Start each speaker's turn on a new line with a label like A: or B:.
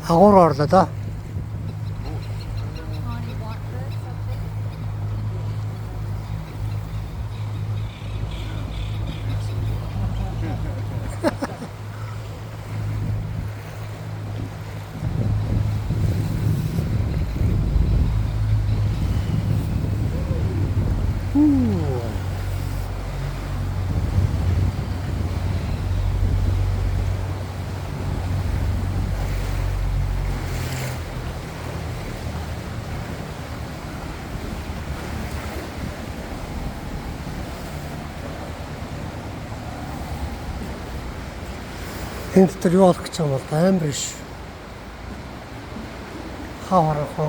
A: Агуур орлоо доо. Энэ дотор юу болох гэж байгаа юм бол амар биш. Хаа харах вэ?